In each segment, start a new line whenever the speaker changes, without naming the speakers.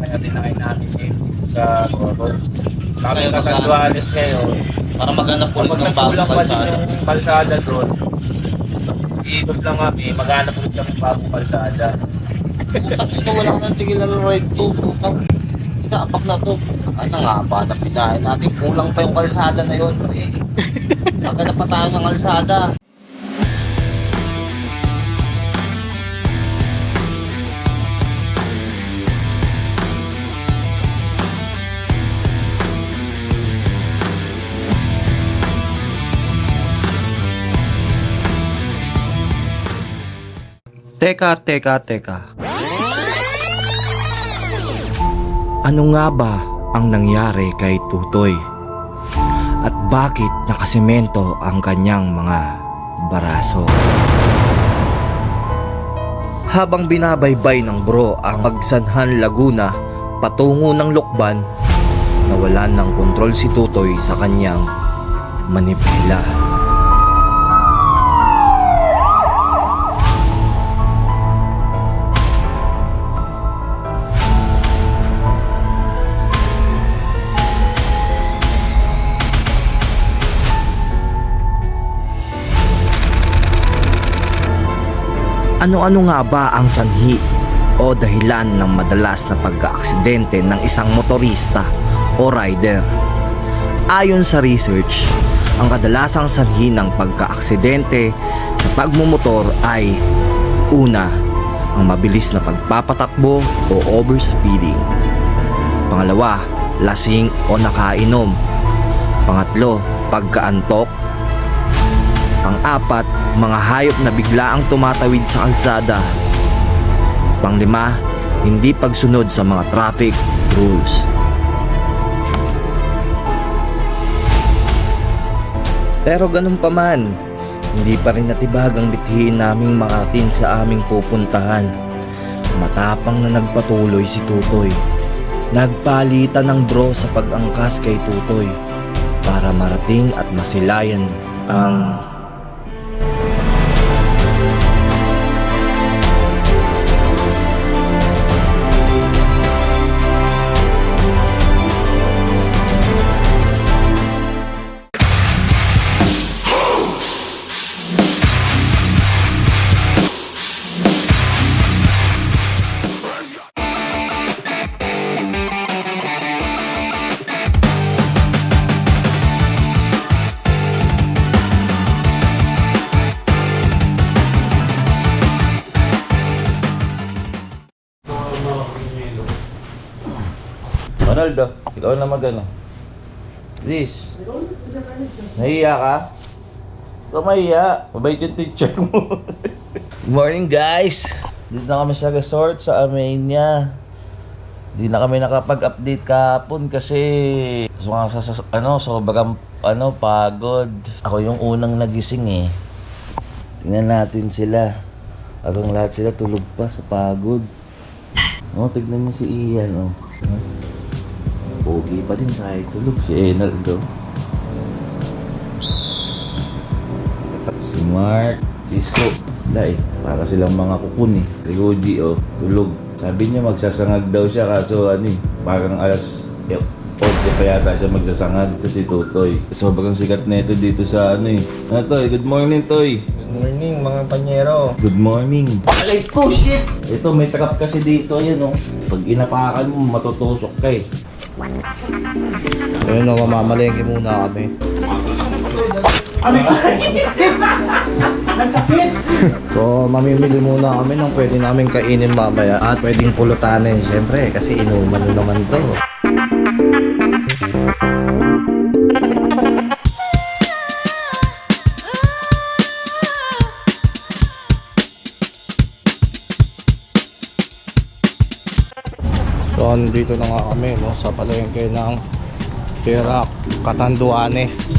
kaya sinakay namin sa Toro. Kami
Ngayon,
kasandualis ngayon.
Para maghanap ulit
Kapag
ng bagong
nagkulang pa din
kalsada.
yung kalsada doon, iikot lang kami, maghanap ulit kami ng bagong kalsada.
Putang ina, wala ka nang tigilan ng ride to. Putang. Isa apak na to. Ano nga ba na pinahin natin? Kulang pa yung kalsada na yun. Maghanap pa tayo ng kalsada.
Teka. Ano nga ba ang nangyari kay Tutoy? At bakit nakasemento ang kanyang mga baraso? Habang binabaybay ng bro ang Pagsanhan, Laguna patungo ng Lukban, nawalan ng kontrol si Tutoy sa kanyang manibela. Ano-ano nga ba ang sanhi o dahilan ng madalas na pagka-aksidente ng isang motorista o rider? Ayon sa research, ang kadalasang sanhi ng pagka-aksidente sa pagmumotor ay: una, ang mabilis na pagpapatakbo o overspeeding; pangalawa, lasing o nakainom; pangatlo, pagkaantok; pang-apat, mga hayop na biglaang tumatawid sa kalsada; pang-lima, hindi pagsunod sa mga traffic rules. Pero ganun pa man, hindi pa rin natibag ang bithiin naming makating sa aming pupuntahan. Matapang na nagpatuloy si Tutoy. Nagpalitan ng bro sa pag-angkas kay Tutoy para marating at masilayan ang
Ronaldo, ikaw na magano. Please. Nahiya ka? Ikaw mahiya. Mabait yung teacher mo. Good morning, guys. Dito na kami sa resort sa Armenia. Di na kami nakapag-update kahapon kasi sobrang pagod. Ako yung unang nagising eh. Tingnan natin sila. Abang lahat sila tulog pa sa pagod. Oh, tignan mo si Ian, oh. Pogi pa din tayo tulog. Si Enaldo, si Mark, si Isko. Dahil para silang mga kukun eh. Ryuji, oh, tulog. Sabi niya magsasangag daw siya kaso parang alas 11 pa yata siya magsasangag. Ito si Tutoy. Sobrang sikat na ito dito sa Toy, good morning, Toy.
Good morning mga panyero.
Good morning. Alay ko, shit! Ito, may trap kasi dito, yun, oh. Pag inapakan mo, matutusok ka eh.
ayun o, mamamalengke muna kami. So mamimili muna kami ng pwede namin kainin mamaya at pwedeng pulutanin syempre kasi inuman naman to. So andito na nga kami sa palengke ng Perak, Catanduanes.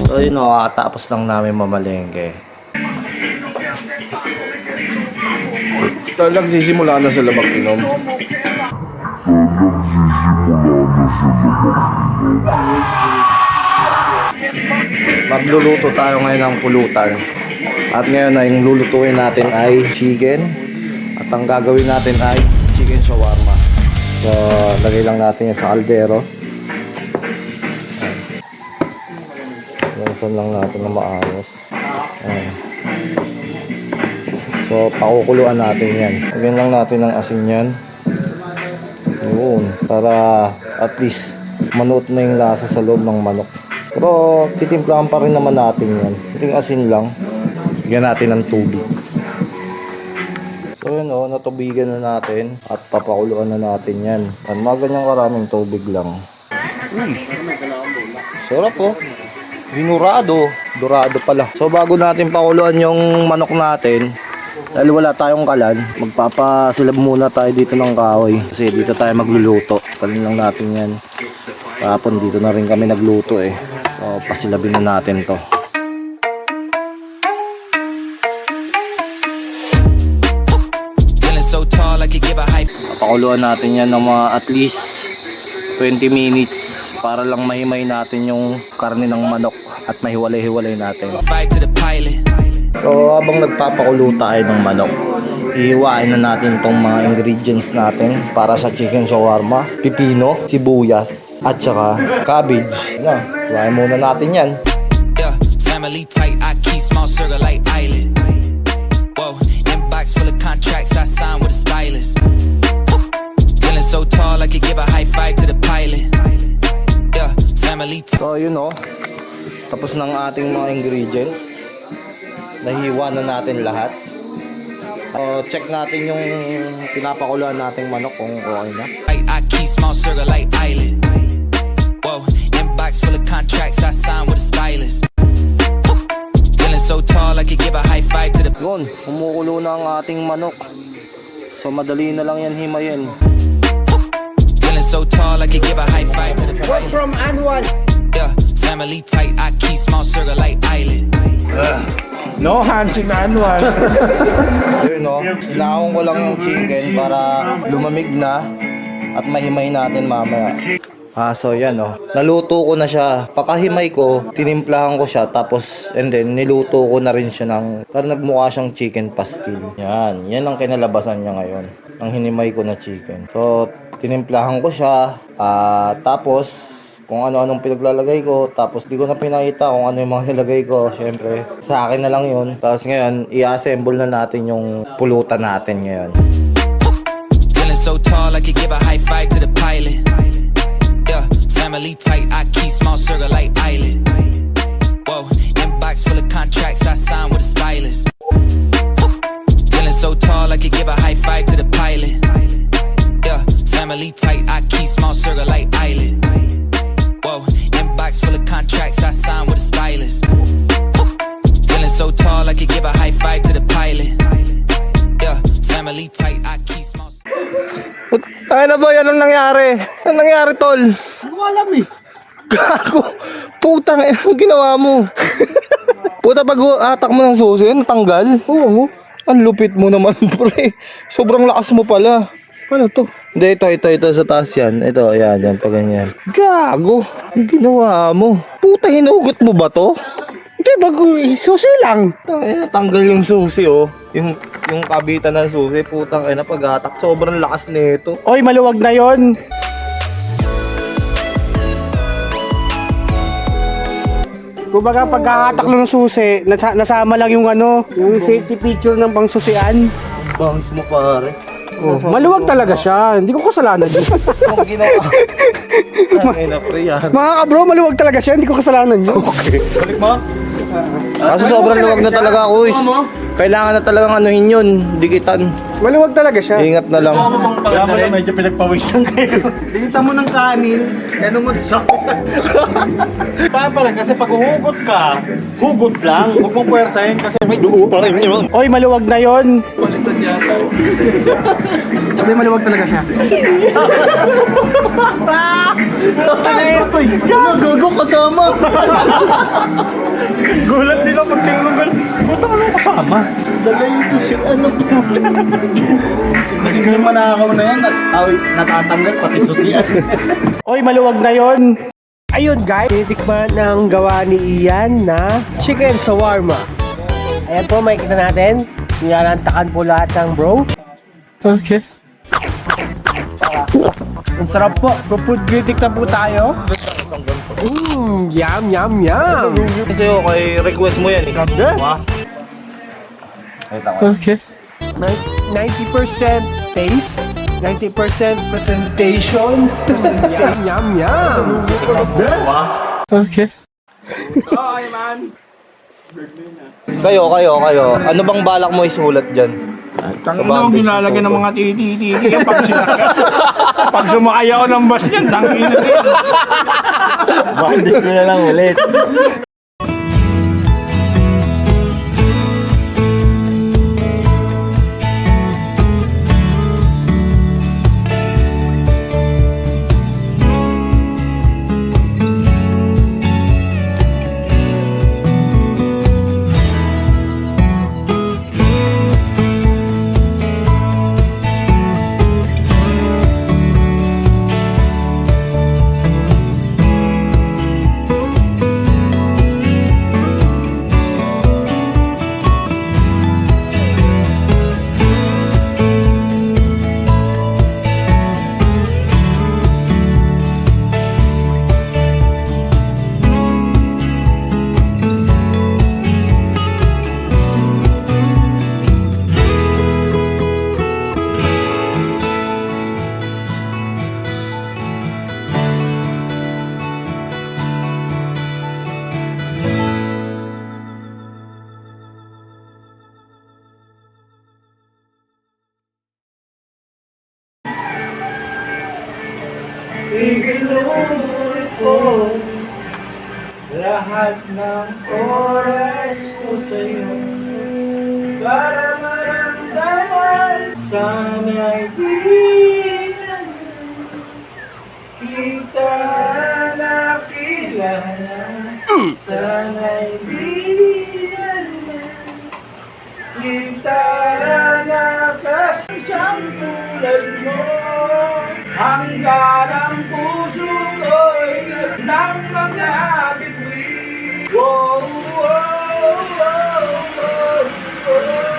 So yun o, tapos lang namin mamalengke. Talag sisimula na sa labak inom. Magluluto tayo ngayon ng pulutan. At ngayon ay yung lulutuin natin ay chicken. At ang gagawin natin ay chicken shawarma. So, lagay lang natin yan sa kaldero. Lansan lang natin na maayos. Ayan. So, pakukuluan natin yan. Lagyan lang natin ng asin yan. Yun. Para at least manuot na yung lasa sa loob ng manok. Pero titimplahan pa rin naman natin yan. Iting asin lang. Lagyan natin ng tubig. So yun o, natubigan na natin. At papakuluan na natin yan. At mga ganyang karaming tubig lang. Sarap o. Dinurado. Dorado pala. So bago natin pakuluan yung manok natin, dahil wala tayong kalan, magpapasilab muna tayo dito ng kahoy. Kasi dito tayo magluluto. Kalin lang natin yan. Kahapon dito na rin kami nagluto eh. So pasilabin na natin to.
So tall, I could give a high
Pakuluan natin yan ng mga at least 20 minutes para lang mahimay natin yung karne ng manok at mahiwalay-hiwalay natin.
five to the pilot.
So habang nagpapakulo tayo ng manok, ihiwain na natin tong mga ingredients natin para sa chicken shawarma. Pipino, sibuyas, at saka cabbage. Yan, ihiwain muna natin yan.
Yeah, family tight, I keep small circle like island. Whoa, inbox full of contracts I signed with a stylist. Woo. Feeling so tall, I could give a high five to the pilot. Yeah, family tight.
So yun o, tapos ng ating mga ingredients. Nahiwa na natin lahat. Check natin yung pinapakuluan nating manok kung okay na.
I keep small circle like island. Whoa, inbox full of contracts I signed with a stylist. Woo. Feeling so tall, I could give a high five to the.
Yun, kumukulo na ang ating manok. So madali na lang yan himayin.
Feeling so tall, I could give a high five to the pilot. From Annual. Yeah, family tight, I keep small circle like island.
No hands in Anwar.
Ayun o, sinahong ko lang yung chicken para lumamig na at mahimay natin mamaya. So yan o, naluto ko na siya. Pakahimay ko, tinimplahan ko siya, tapos and then niluto ko na rin siya ng, para nagmukha siyang chicken pastil. Yan ang kinalabasan niya ngayon, ang hinimay ko na chicken. So tinimplahan ko siya, tapos kung ano-anong pinaglalagay ko, tapos di ko na pinakita kung ano yung mga nilagay ko. Syempre, sa akin na lang yun. Tapos ngayon, i-assemble na natin yung pulutan natin ngayon.
Feeling so tall, I could give a high five to the pilot. Yeah, family tight, I keep small circle like island. Whoa, inbox full of contracts I signed with a stylist. Feeling so tall, I could give a high five to the pilot. Yeah, family tight, I keep small circle like island. Whoa, inbox full of contracts I signed with a stylist. Feeling so tall, I could give a high five to the pilot. Yeah, family tight, I keep small.
Ay na boy, anong nangyari? Anong nangyari, tol? Hindi ko alam eh. Gago, putang anong ginawa mo? Puta, pag atak mo ng susi, natanggal? Oo. Ang lupit mo naman, pre. Sobrang lakas mo pala. Ano to? Hindi, ito sa taas yan. Ito, yan, pa ganyan. Gago, ang ginawa mo. Puta, hinugot mo ba to? Hindi, bago susi lang. Tanggal yung susi, oh. Yung kabitan ng susi, putang ina, pag-atak. Sobrang lakas nito.
Oy, maluwag na yon. Kumbaga pagkakatak ng susi, nasama lang yung yung safety feature ng pangsusian.
Bangs mo, pare.
Oh, maluwag talaga siya. Hindi ko kasalanan yun.
Ang ginawa. Ang ina, pre, yan.
Mga kabro, maluwag talaga siya. Hindi ko kasalanan yun.
Okay. Balik mo. Kaso sobrang luwag na talaga ako, is. Kailangan na talagang anuhin yun, dikitan.
Maluwag talaga siya.
Ingat na lang.
Kaya mo na medyo pinagpawisan kayo. Dikita mo ng kanin, ano mo sa
Pala kasi pag huhugot ka, hugot lang. Huwag mong puwersahin kasi may dugo pa rin yun.
Oy, maluwag na yon. Sabi maluwag talaga siya.
Gago kasama.
Gulat din ako pag tingnan ko. Puta, ano kasama sumama.
Dala yung susi, ano po?
Kasi kung manakaw na yan, natatanggal pati susian.
Oy, maluwag na yon. Ayun guys, titikman ang gawa ni Ian na chicken shawarma. Ayan po, makikita natin. Nilalantakan po lahat ng bro.
Okay.
Ang sarap po. Food critic na po tayo. Yum, yum, yum.
Ito yung kay request mo yan eh.
Grabe.
Okay.
90% taste, 90% presentation. Yum, yum, yum.
Okay.
Kayo. Ano bang balak mo isulat dyan?
Tangin na akong ginalagyan ng mga titi pag sinakay. Pag sumakay ako ng bus yan, tangin na rin.
Bakit ko na lang ulit?
Lahat ng oras ko sa'yo para maramdaman sana'y di kita nakilala sana'y di kita nakasang tulad mo hanggang ang puso ko'y ng mga bituin. Whoa, whoa, whoa, whoa, whoa.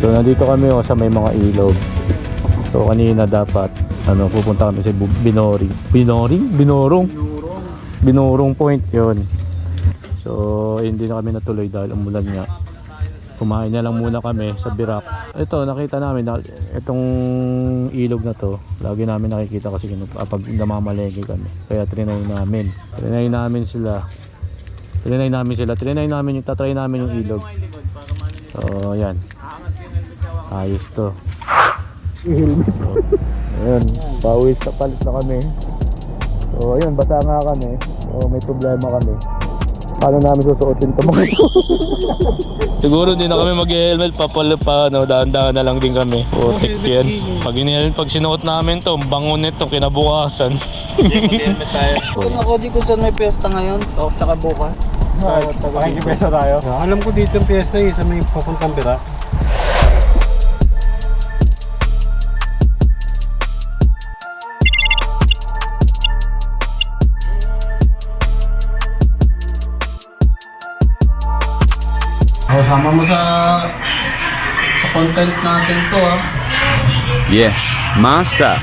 So nandito kami sa may mga ilog. So kanina dapat pupunta kami sa Binorong Point yon. So hindi na kami natuloy dahil umulan nga. Kumain na lang muna kami sa Birak. Ito nakita namin itong ilog na to. Lagi namin nakikita kasi pag namamalengke kami. Kaya trinay namin sila. Trinay namin tatry namin yung ilog. So yan. Ayos to. Ayun, pauwi sa palit na kami. So ayun, basa nga kami. So may problema kami. Paano namin susuotin ito mga ito? Siguro hindi na kami mag-helmet, dahan-dahan na lang din kami. Putik yan. Pag sinuot namin to, bango nito kinabukasan.
Kung ako di kung saan may piyesta ngayon, o tsaka bukas.
Pakikipesa tayo. Alam ko dito yung piyesta sa may papuntang Bira.
Sama mo sa content natin to
Yes, master.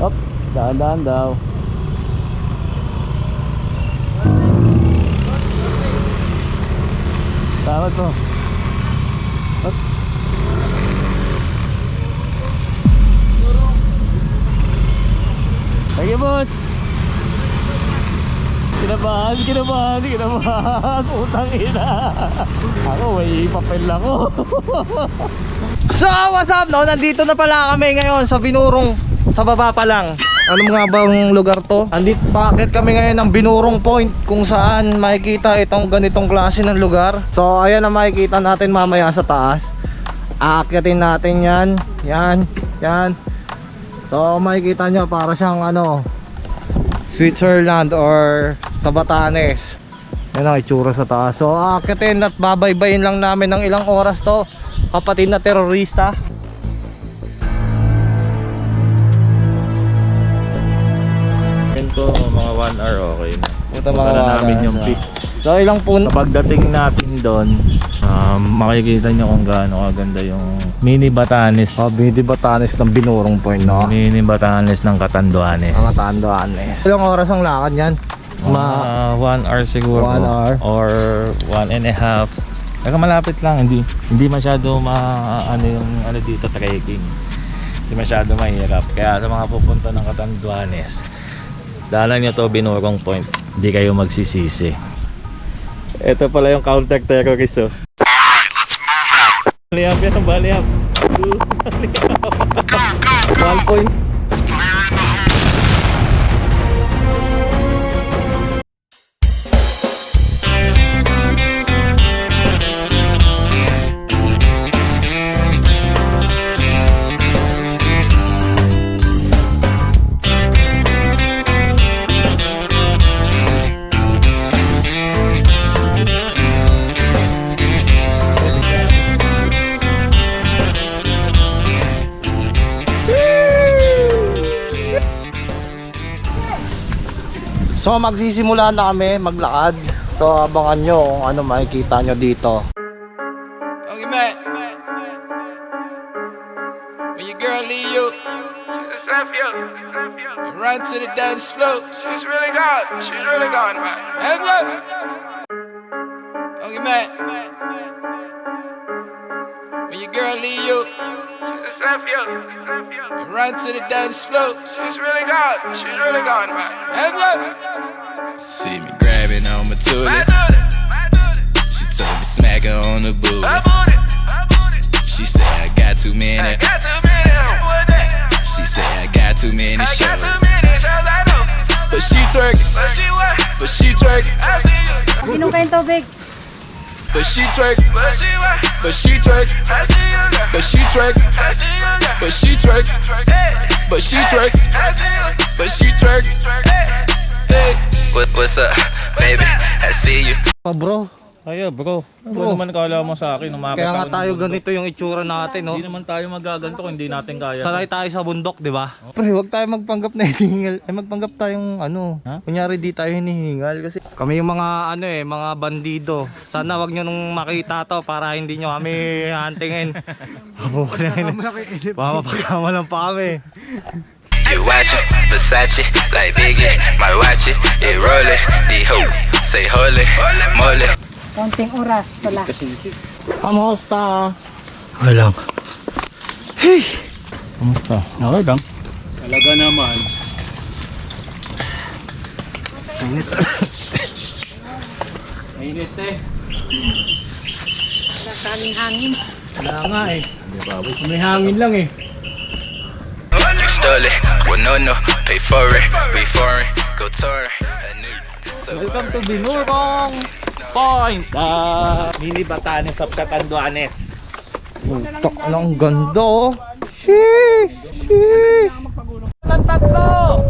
Up, dahan-dahan daw. Tama to. Up. Sige boss. Kinabahan. Utang ina. Ako may papel ako.
So, what's up? No, nandito na pala kami ngayon sa Binurong. Sa baba pa lang. Ano nga bang lugar to? Andito packet kami ngayon ng Binurong Point, kung saan makikita itong ganitong klase ng lugar. So ayan ang makikita natin mamaya sa taas. Aakyatin natin yan. Yan. So makikita nyo para siyang Switzerland or sa Batanes. Yan ang itsura sa taas. So aakyatin at babaybayin lang namin ng ilang oras to, kapatid na terorista.
Ito, mga 1 hour okay na.
Puta,
Punta na namin yung peak.
So ilang punta?
Kapag dating natin doon, makikita nyo kung gaano kaganda yung mini Batanes.
Mini Batanes ng Binurong Point, no?
Mini Batanes ng Catanduanes.
Mga Catanduanes. Ilang oras ang lakad yan?
1 hour siguro.
1 hour?
Or 1.5. Kaya malapit lang, hindi masyado dito trekking. Hindi masyado mahirap. Kaya sa mga pupunta ng Catanduanes, daanan nyo to Binurong Point, hindi kayo magsisisi. Ito pala yung counter-terrorist. Baliap yan, baliap.
1 point. So magsisimula na kami maglakad. So abangan nyo kung ano makikita nyo dito.
Don't get mad. When your girl leave you, she's just left you. And run to the dance floor. She's really gone, man. Hands up. Don't get mad. When your girl leave you, she's just left you. And run to the dance floor. She's really gone, man. Hands up. See me grabbing on my tootie. She told me smack her on the booty. She said I got too many. She said I got too many shows. But she twerking. But she twerking.
Inom kayong tubig.
But she twerking. But she twerking. But she twerking. But she twerking. But she twerking. But she twerking. Hey. What's up, baby? I see you.
Bro,
Ayo bro, ano naman kala mo sa akin?
kaya nga tayo ganito yung itsura natin, no?
Hindi naman tayo magaganto kung hindi natin kaya.
Sanay tayo sa bundok, di ba? Pre, huwag tayo magpanggap na hinihingal. Ay, magpanggap tayong kunyari di tayo hinihingal. Kasi kami yung mga mga bandido. Sana wag nyo nung makita to para hindi nyo kami hantingin. Mapapagkamalan pa kami.
You watch it, Versace, like Biggie, my watch it roll it, the hoe, say holy, moly.
Konting oras pala.
Kamusta?
Okay lang.
Kamusta? Okay lang.
Talaga naman. Mainit eh. Wala nga eh. May hangin lang eh.
You stole it. Well, no, pay for it. Be foreign, go tour.
Welcome to Binurong Point! Mini Batanes of Catanduanes. Putak ng ganda oh. Sheesh! Sheesh! Ng tatlo!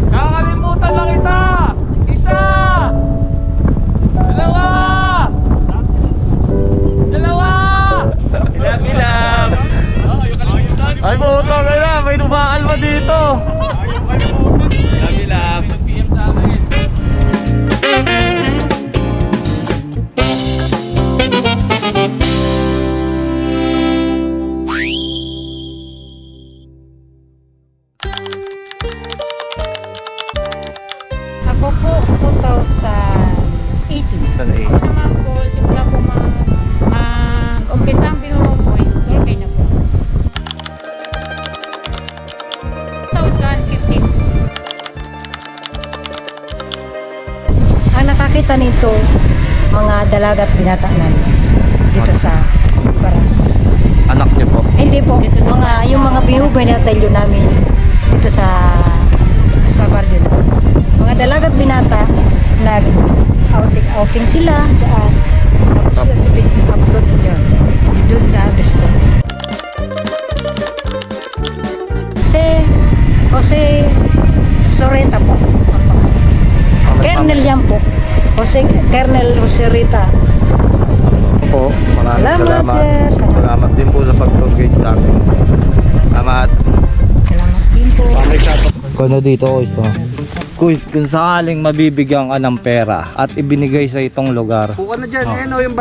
Kakalimutan lang kita! Isa! Dalawa! Dalawa! Ilang! Ay puto ka na! May tumakalma dito! Ilang!
Ako po, 2018. Ako naman po, simula po umpisa ang Binurong Point, Torquay na po. 2015. Ang nakakita nito, mga dalagat binata namin dito sa Baras.
Anak niyo po?
Hindi po, yung mga bihubay na talyo namin dito sa barrio na. Mga dalagat binata, nag-outing sila daan. Tapos upload yun. Doon na gusto. Jose Soreta po. Kernel yan po. Kernel Jose Rita.
Po, maraming
Salamat, sir.
Salamat din po sa pag-engage sa amin. Salamat.
Salamat din po.
Ano dito ko ito? Kuy, kung sakaling mabibigyan ka ng pera at ibinigay sa itong lugar,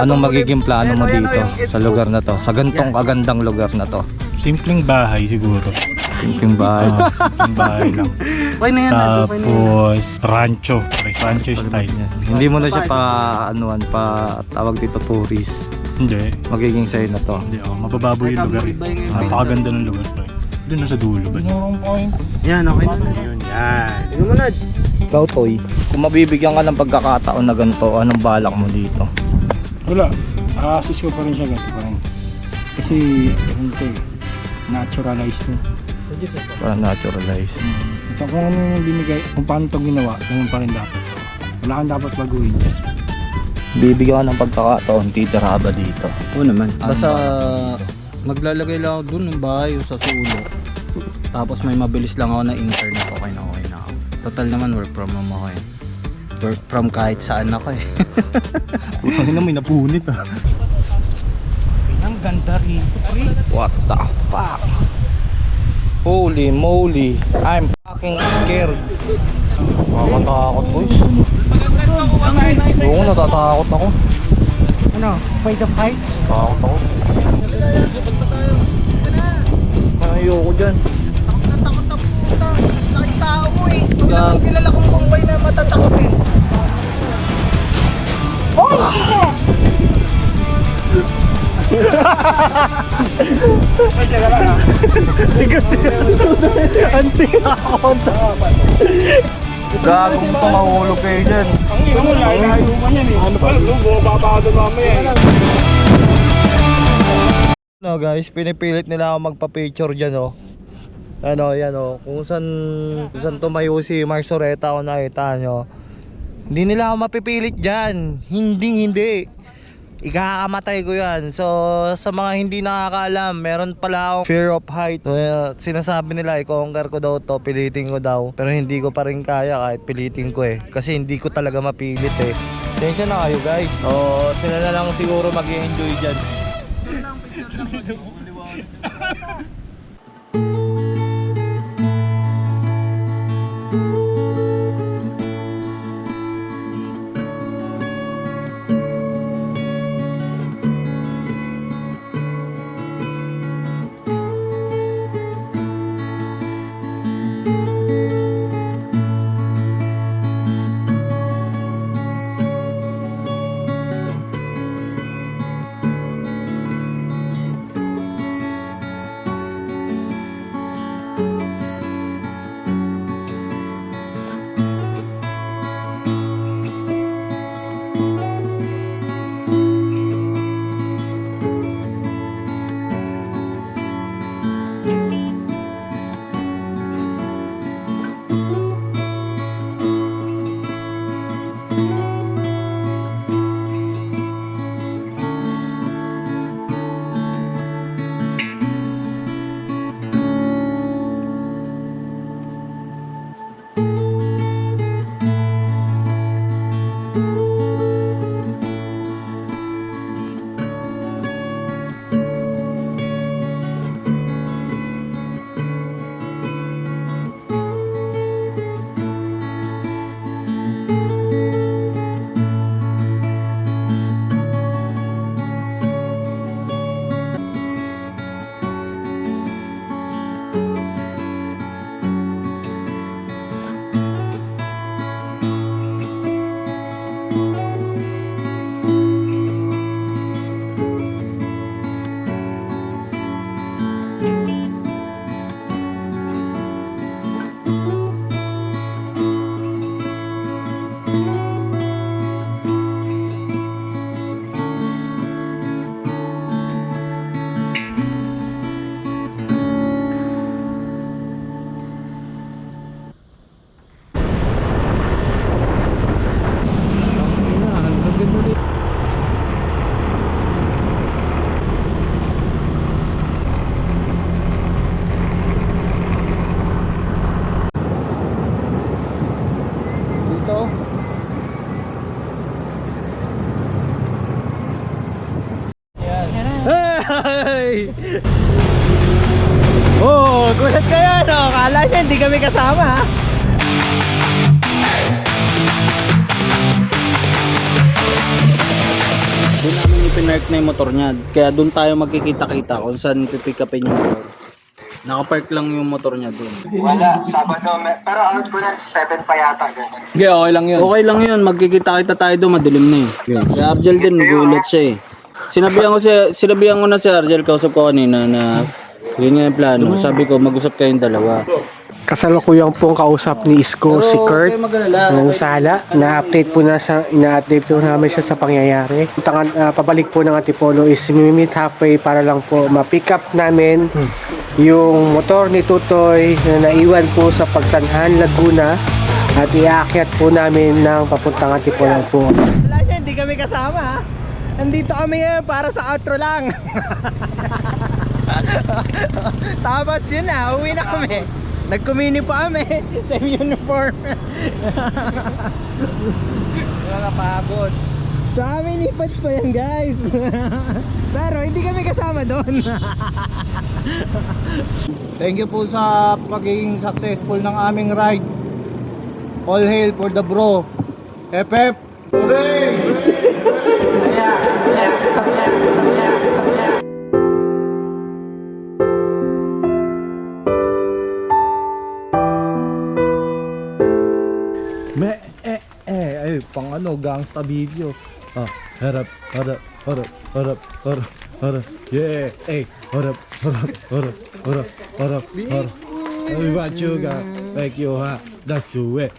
anong magiging plano mo dito sa lugar na to? Sa gantong kagandang lugar na to?
Simpleng bahay siguro.
Simpleng bahay.
Simpleng bahay lang. Tapos rancho. Rancho style.
Hindi mo na siya pa tawag dito tourist.
Hindi.
Magiging sa'yo na to.
Hindi oh. Mabababoy yung lugar eh. Napakaganda ng lugar pa eh. Doon na sa dulo ba? Binurong Point. Yan, okay na. Yun, yan.
Ikaw, Toy, kung mabibigyan ka ng pagkakataon na ganito, anong balak mo dito?
Wala. Assist ko pa rin siya ganito pa rin. Kasi, ganito eh. Naturalized to.
Para naturalize.
Ito kung ano yung binigay, kung paano ito ginawa, ganun pa rin dapat. Wala kang dapat baguhin.
Bibigyan ka ng pagkakataon, titira ka ba dito?
Oo naman. Basta maglalagay lang ako dun ng bahay o sa sulok. Tapos may mabilis lang ako na internet, okay na ako. Total naman work from home ako eh. Work from kahit saan ako eh. Putang na may napunit ah.
Ang ganda rin.
What the fuck? Holy moly, I'm fucking scared. Nakakatakot boys. Oo, natatakot ako.
Ano? Afraid of heights?
Takot ako. Ayoko dyan.
Tao mo eh. Wala kang kilala kong kumbay na matatakotin.
Gagong pa mahulog kayo dyan.
Ang ina mo, layo-layo man yan eh. Ano pa, bumaba ka doon mamaya eh.
No guys, pinipilit nila ako magpa-picture dyan oh. Ano, yan oh. Kung saan tumayo si Mark Soreta kung nakita nyo. Hindi nila ako mapipilit dyan. Hindi. Ikakamatay ko yan. So sa mga hindi nakakaalam, meron pala akong fear of height. Sinasabi nila i-conquer ko daw to, pilitin ko daw. Pero hindi ko pa rin kaya kahit pilitin ko eh. Kasi hindi ko talaga mapilit eh. Tensya na kayo guys. So sila na lang siguro mag-i-enjoy dyan.
Oh, gulat kayo, no? Kala niya hindi kami kasama, ha?
Doon namin ipinark na yung motor niya. Kaya doon tayo magkikita-kita kung saan pipick upin yung motor. Nakapark lang yung motor niya doon.
Wala, Sabado. Pero out ko na 7 pa yata, ganun.
Okay, okay lang yun. Okay lang yun. Magkikita-kita tayo doon. Madilim na eh. Si Argel din, nagulat siya eh. Sinabihan ko na si Argel, kausap ko kanina na yun nga yung plano. Sabi ko, mag-usap kayong dalawa.
Kasalukuyang pong kausap ni Isko si Kurt
Huwag kayo mag-alala.
ng Sala. Na-update po namin siya sa pangyayari. Pabalik po ng Antipolo is meet halfway para lang po ma-pick up namin yung motor ni Tutoy na naiwan po sa Pagsanhan, Laguna at iakyat po namin ng papuntang Antipolo po. Wala niya, hindi kami kasama, ha? Nandito kami ngayon para sa outro lang. Tapos yun na, uwi na kami. Nag-community pa kami. Same uniform. Nakapagod. Sa amin ipads pa yan, guys. Pero hindi kami kasama doon.
Thank you po sa pagiging successful ng aming ride. All hail for the bro. FF.
Ay, pang ano, gangsta video. Harap, yeah, harap. Ay, what you got? Thank you, ha? That's the way.